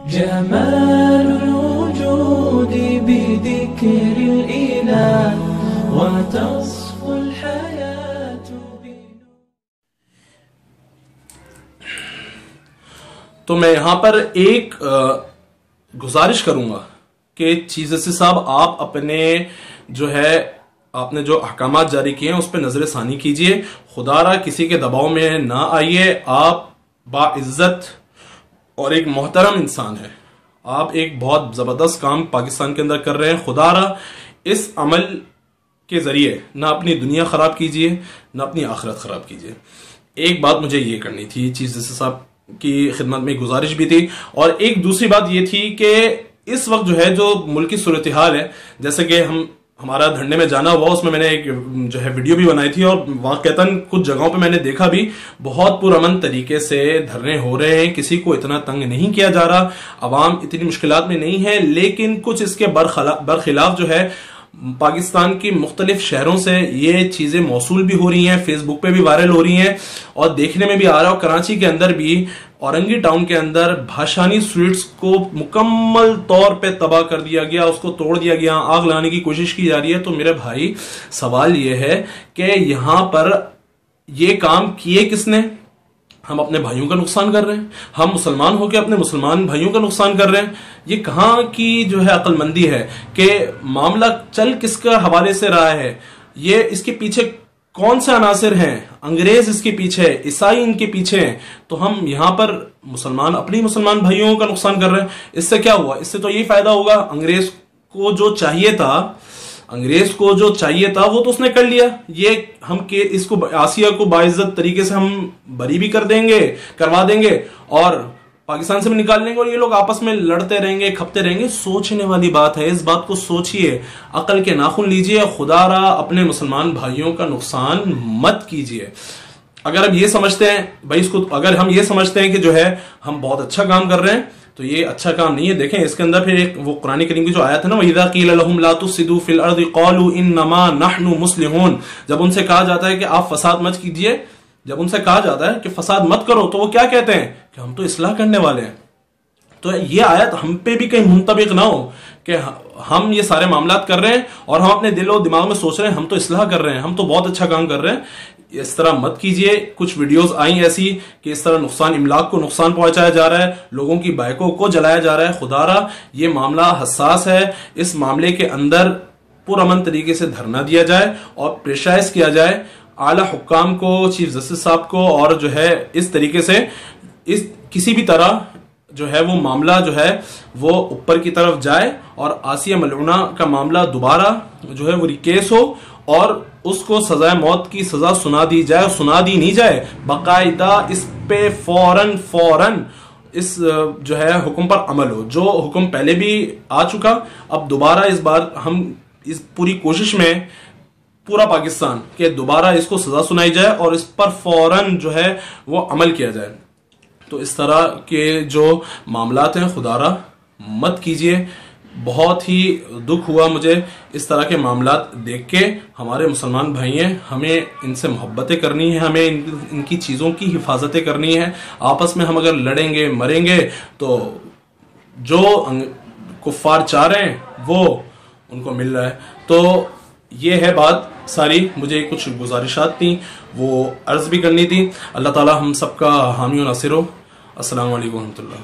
جمال الوجود بذكر الإله وتصفو الحياة تو میں یہاں پر ایک گزارش کروں گا کہ چیز سے صاحب آپ اپنے آپ نے جو احکامات جاری کیے ہیں اس پہ نظر ثانی کیجئے. خدا را کسی کے دباؤ میں نہ آئیے. آپ باعزت اور ایک محترم انسان ہے. آپ ایک بہت زبردست کام پاکستان کے اندر کر رہے ہیں. خدا را اس عمل کے ذریعے نہ اپنی دنیا خراب کیجئے نہ اپنی آخرت خراب کیجئے. ایک بات مجھے یہ کرنی تھی, چیز سے صاحب کی خدمت میں گزارش بھی تھی, اور ایک دوسری بات یہ تھی کہ اس وقت جو ملکی صورتحال ہے, جیسے کہ ہمارا دھرنے میں جانا ہوا, اس میں نے ایک ویڈیو بھی بنائی تھی, اور واقعتاً کچھ جگہوں پہ میں نے دیکھا بھی بہت پرامن طریقے سے دھرنے ہو رہے ہیں. کسی کو اتنا تنگ نہیں کیا جا رہا, عوام اتنی مشکلات میں نہیں ہے. لیکن کچھ اس کے برخلاف پاکستان کی مختلف شہروں سے یہ چیزیں موصول بھی ہو رہی ہیں, فیس بک پہ بھی وائرل ہو رہی ہیں, اور دیکھنے میں بھی آ رہا ہے. اور کراچی کے اندر بھی, اورنگی ٹاؤن کے اندر بھاشانی سویٹس کو مکمل طور پہ تباہ کر دیا گیا, اس کو توڑ دیا گیا, آگ لانے کی کوشش کی جا رہی ہے. تو میرے بھائی سوال یہ ہے کہ یہاں پر یہ کام کیے کس نے؟ ہم اپنے بھائیوں کا نقصان کر رہے ہیں, ہم مسلمان ہو کے اپنے مسلمان بھائیوں کا نقصان کر رہے ہیں. یہ کہاں کی عقل مندی ہے کہ معاملہ چل کس کا حوالے سے رہا ہے؟ یہ اس کے پیچھے کون سے عناصر ہیں؟ انگریز اس کے پیچھے, عیسائی ان کے پیچھے ہیں. تو ہم یہاں پر اپنی مسلمان بھائیوں کا نقصان کر رہے ہیں. اس سے کیا ہوا؟ اس سے تو یہی فائدہ ہوگا, انگریز کو جو چاہیے تھا وہ تو اس نے کر لیا. یہ ہم اس کو آسیہ کو باعزت طریقے سے ہم بری بھی کروا دیں گے اور پاکستان سے بھی نکال لیں گے, اور یہ لوگ آپس میں لڑتے رہیں گے, کھپتے رہیں گے. سوچنے والی بات ہے, اس بات کو سوچئے, عقل کے ناخن لیجئے. خدا را اپنے مسلمان بھائیوں کا نقصان مت کیجئے. اگر ہم یہ سمجھتے ہیں کہ ہم بہت اچھا کام کر رہے ہیں, تو یہ اچھا کام نہیں ہے. دیکھیں اس کے اندر پھر وہ قرآن کریم کی جو آیت ہے نا, وَإِذَا قِيلَ لَهُمْ لَا تُفْسِدُوا فِي الْأَرْضِ قَالُوا إِنَّمَا نَحْنُ مُصْلِحُونَ. جب ان سے کہا جاتا ہے کہ آپ فساد مت کیجئے, جب ان سے کہا جاتا ہے کہ فساد مت کرو, تو وہ کیا کہتے ہیں کہ ہم تو اصلاح کرنے والے ہیں. تو یہ آیت ہم پہ بھی کہیں منطبق نہ ہو کہ ہم یہ سارے معاملات کر رہے ہیں اور ہم اپنے دل و دماغ میں سوچ رہے ہیں ہم تو اصلاح کر رہے ہیں, ہم تو بہت اچھا کام کر رہے ہیں. اس طرح مت کیجئے. کچھ ویڈیوز آئیں ایسی کہ اس طرح املاک کو نقصان پہنچایا جا رہا ہے, لوگوں کی بائکوں کو جلایا جا رہا ہے. خدا را یہ معاملہ حساس ہے. اس معاملے کے اندر پرامن طریقے سے دھرنا دیا جائے اور پریشرائز کیا جائے اعلی حکام کو, چیف جسٹس صاحب کو, اور اس طریقے سے کسی بھی طرح وہ معاملہ وہ اوپر کی طرف جائے, اور آسیہ ملعونہ کا معاملہ دوبارہ وہ ریکیس ہو, اور اس کو سزائے موت کی سزا سنا دی جائے. سنا دی نہیں جائے, باقاعدہ اس پہ فوراً اس حکم پر عمل ہو. جو حکم پہلے بھی آ چکا, اب دوبارہ اس بار ہم اس پوری کوشش میں پورا پاکستان کہ دوبارہ اس کو سزا سنائی جائے اور اس پر فوراً وہ عمل کیا جائے. تو اس طرح کے جو معاملات ہیں خدا را مت کیجئے. بہت ہی دکھ ہوا مجھے اس طرح کے معاملات دیکھ کے. ہمارے مسلمان بھائی ہیں, ہمیں ان سے محبتیں کرنی ہے, ہمیں ان کی چیزوں کی حفاظتیں کرنی ہے. آپس میں ہم اگر لڑیں گے مریں گے تو جو کفار چاہ رہے ہیں وہ ان کو مل رہا ہے. تو یہ ہے بات ساری. مجھے کچھ گزارشات تھیں وہ عرض بھی کرنی تھی. اللہ تعالی ہم سب کا حامی و ناصر ہو. السلام علیکم ورحمۃ اللہ.